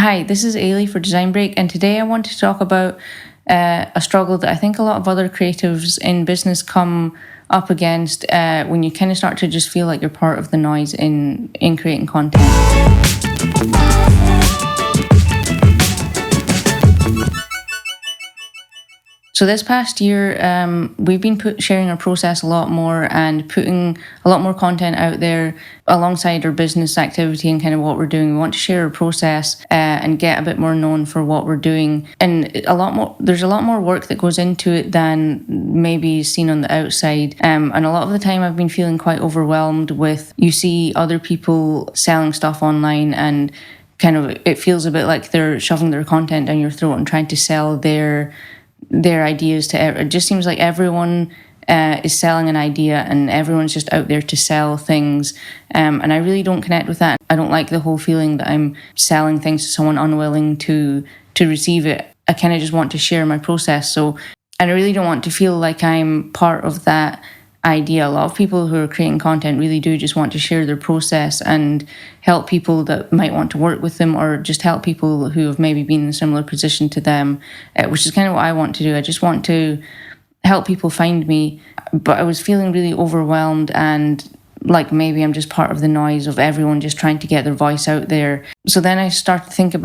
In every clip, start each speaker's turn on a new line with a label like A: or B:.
A: Hi, this is Ailey for Design Break, and today I want to talk about a struggle that I think a lot of other creatives in business come up against when you kind of start to just feel like you're part of the noise in creating content. So this past year, we've been sharing our process a lot more and putting a lot more content out there alongside our business activity and kind of what we're doing. We want to share our process and get a bit more known for what we're doing. And there's a lot more work that goes into it than maybe seen on the outside. And a lot of the time I've been feeling quite overwhelmed with, you see other people selling stuff online and kind of it feels a bit like they're shoving their content down your throat and trying to sell their ideas to it just seems like everyone is selling an idea and everyone's just out there to sell things, and I really don't connect with that. I don't like the whole feeling that I'm selling things to someone unwilling to receive it. I kind of just want to share my process, so I really don't want to feel like I'm part of that idea. A lot of people who are creating content really do just want to share their process and help people that might want to work with them, or just help people who have maybe been in a similar position to them, which is kind of what I want to do. I just want to help people find me, but I was feeling really overwhelmed and like maybe I'm just part of the noise of everyone just trying to get their voice out there. So then I started thinking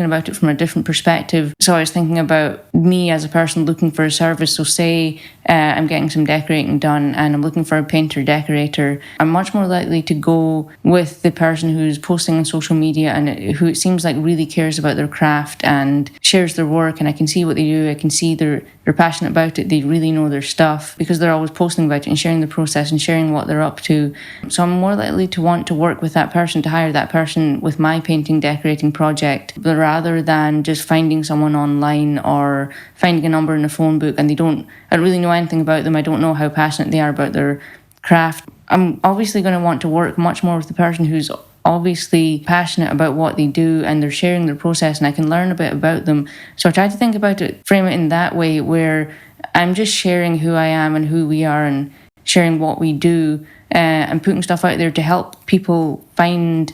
A: about it from a different perspective. So I was thinking about me as a person looking for a service. So say I'm getting some decorating done and I'm looking for a painter decorator. I'm much more likely to go with the person who's posting on social media and who it seems like really cares about their craft and shares their work, and I can see what they do. I can see they're passionate about it. They really know their stuff because they're always posting about it and sharing the process and sharing what they're up to. So I'm more likely to want to work with that person, to hire that person with my painting decorating project, but rather than just finding someone online or finding a number in a phone book and I don't really know anything about them. I don't know how passionate they are about their craft. I'm obviously going to want to work much more with the person who's obviously passionate about what they do and they're sharing their process and I can learn a bit about them. So I try to think about it, frame it in that way where I'm just sharing who I am and who we are and sharing what we do, and putting stuff out there to help people find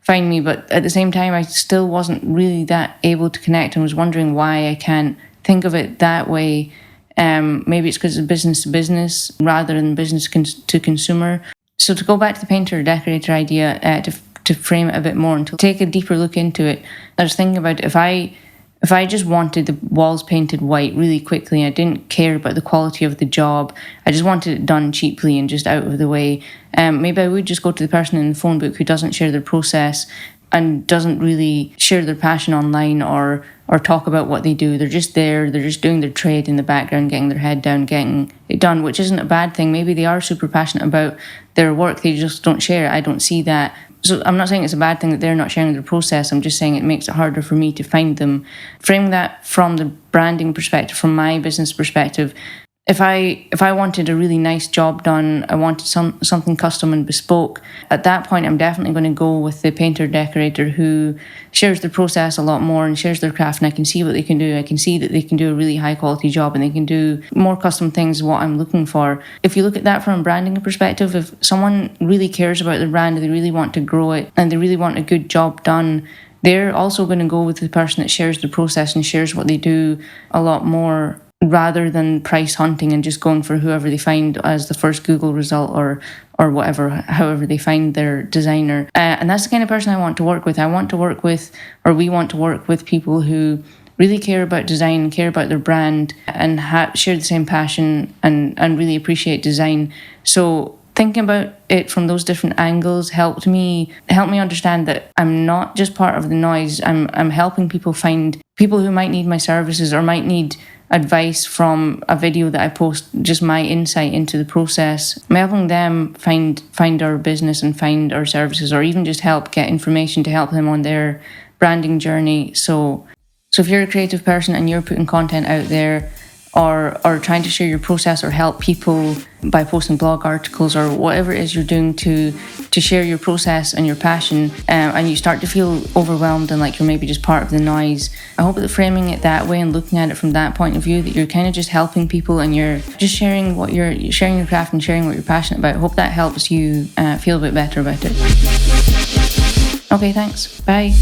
A: me. But at the same time, I still wasn't really that able to connect and was wondering why I can't think of it that way. Maybe it's because it's business to business rather than business to consumer. So to go back to the painter decorator idea, to frame it a bit more and to take a deeper look into it, I was thinking about if I just wanted the walls painted white really quickly, I didn't care about the quality of the job, I just wanted it done cheaply and just out of the way, maybe I would just go to the person in the phone book who doesn't share their process and doesn't really share their passion online or talk about what they do. They're just there, they're just doing their trade in the background, getting their head down, getting it done, which isn't a bad thing. Maybe they are super passionate about their work, they just don't share it. I don't see that. So I'm not saying it's a bad thing that they're not sharing their process. I'm just saying it makes it harder for me to find them. Framing that from the branding perspective, from my business perspective, if I wanted a really nice job done, I wanted something custom and bespoke, at that point I'm definitely going to go with the painter decorator who shares their process a lot more and shares their craft, and I can see what they can do. I can see that they can do a really high quality job and they can do more custom things, what I'm looking for. If you look at that from a branding perspective, if someone really cares about their brand, they really want to grow it and they really want a good job done, they're also going to go with the person that shares the process and shares what they do a lot more, rather than price hunting and just going for whoever they find as the first Google result or whatever, however they find their designer. And that's the kind of person I want to work with. We want to work with people who really care about design, care about their brand, and share the same passion and really appreciate design. So thinking about it from those different angles helped me understand that I'm not just part of the noise. I'm helping people find people who might need my services or might need advice from a video that I post, just my insight into the process. I'm helping them find our business and find our services, or even just help get information to help them on their branding journey. So if you're a creative person and you're putting content out there, or trying to share your process or help people by posting blog articles or whatever it is you're doing to share your process and your passion, and you start to feel overwhelmed and like you're maybe just part of the noise, I hope that framing it that way and looking at it from that point of view, that you're kind of just helping people and you're just sharing your craft and sharing what you're passionate about. I hope that helps you feel a bit better about it. Okay, thanks. Bye.